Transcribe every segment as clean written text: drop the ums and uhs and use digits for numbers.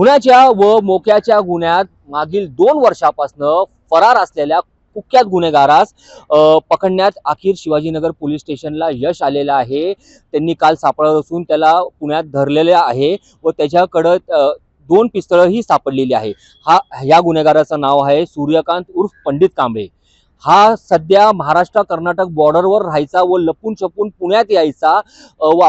खुनाच्या व मोक्याच्या गुन्ह्यात मागील 2 वर्षापासून फरार असलेल्या कुख्यात गुन्हेगारास पकडण्यात अखेर शिवाजीनगर पोलीस स्टेशनला यश आलेलं आहे। त्यांनी काल सापळा रचून त्याला पुण्यात धरलेले आहे व त्याच्याकडे 2 पिस्तळही सापडलेली आहे। ह्या गुन्हेगाराचं नाव आहे सूर्यकांत उर्फ पंडित कांबळे। हा सध्या महाराष्ट्र कर्नाटक बॉर्डरवर राहायचा व लपून छपून पुण्यात यायचा व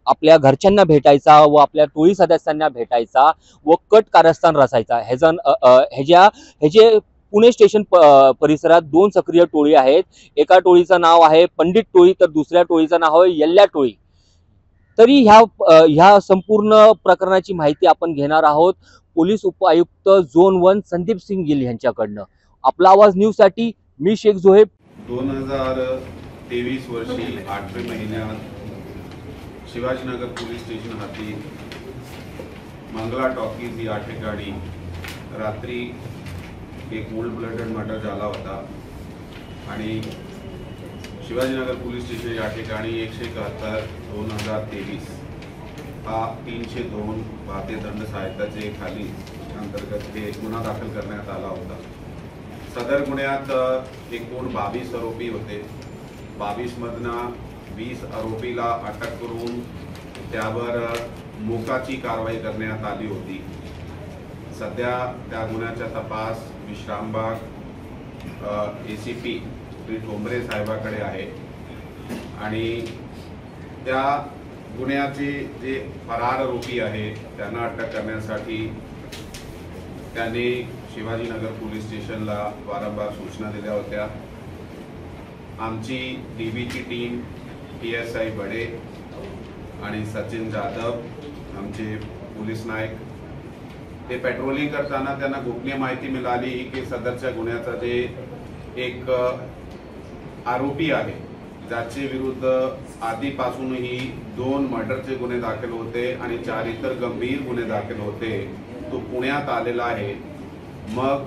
आपल्या घरच्यांना भेटायचा व आपल्या टोळी सदस्यांना भेटायचा व कट कारस्थान रचायचा। ह्याचे पुणे स्टेशन परिसरात 2 सक्रिय टोळी आहेत। एका टोळीचं नाव आहे पंडित टोळी तर दुसऱ्या टोळीचं नाव आहे यल्ल्या टोळी। तरी ह्या संपूर्ण प्रकरणाची माहिती आपण घेणार आहोत पोलीस उपायुक्त झोन 1 संदीप सिंग गिल यांच्याकडनं। आपला आवाज न्यूज साठी मी शेख जोहेब। 2023 वर्षी 8व्या महिन्यात शिवाजीनगर पोलीस स्टेशन हाती मंगला टॉकीज या ठिकाणी रात्री एक कोल्ड ब्लडेड मर्डर झाला होता आणि शिवाजीनगर पोलीस स्टेशन या ठिकाणी 171/2023 हा 302 भारतीय दंड संहितेचे खाली अंतर्गत हे गुन्हा दाखल करण्यात आला होता। सदर गुन्ह्यात एकूण 22 आरोपी होते। 22 मधनं 20 आरोपीला अटक करून त्यावर मोकाची कारवाई करण्यात आली होती। सध्या त्या गुन्ह्याचा तपास विश्रामबाग ACP श्री ठोंबरे साहेबांकडे आहे आणि त्या गुन्ह्याचे जे फरार आरोपी आहे त्यांना अटक करण्यासाठी त्यांनी शिवाजीनगर पोलीस स्टेशनला वारंवार सूचना दिल्या होत्या। आमची DBची टीम PSI बडे आणि सचिन जाधव आमचे पोलीस नायक ते पेट्रोलिंग करताना त्यांना गोपनीय माहिती मिळाली की सदरच्या गुन्ह्याचा जे एक आरोपी आहे ज्याचे विरुद्ध आधीपासूनही 2 मर्डरचे गुन्हे दाखल होते आणि 4 इतर गंभीर गुन्हे दाखल होते, तो पुण्यात आलेला आहे। मग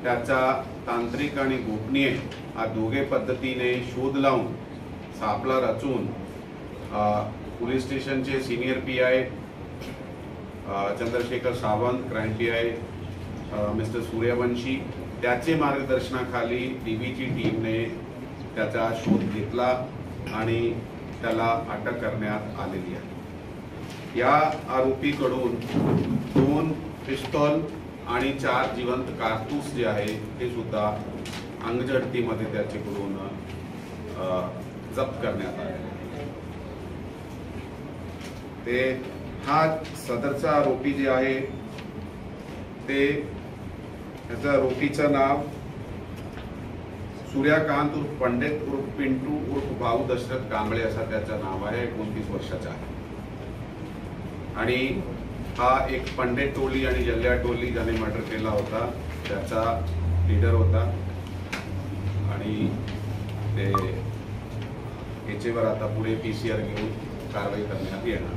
त्याचा तांत्रिक आणि गोपनीय हा दोघे पद्धतीने शोध लावून सापळा रचून पोलीस स्टेशनचे senior PI Chandrashekhar Sawant, crime PI mister Suryavanshi त्याचे मार्गदर्शनाखाली DBची टीमने त्याचा शोध घेतला आणि त्याला अटक करण्यात आलेली आहे। या आरोपीकडून 2 पिस्तॉल आणि 4 जिवंत कारतूस जे आहे ते सुद्धा अंगझडतीमध्ये त्याच्याकडून जप्त करण्यात आले। ते हा सदरचा आरोपी जे आहे ते त्याच्या आरोपीचं नाव सूर्यकांत उर्फ पंडित उर्फ पिंटू उर्फ भाऊ दशरथ कांबळे असं त्याचं नाव आहे। 29 वर्षाचा आहे आणि हा एक पंडित टोळी आणि यल्ल्या टोळी ज्याने मर्डर केला होता त्याचा लीडर होता आणि ते याच्यावर आता पुढे PCR घेऊन कारवाई करण्यात येणार।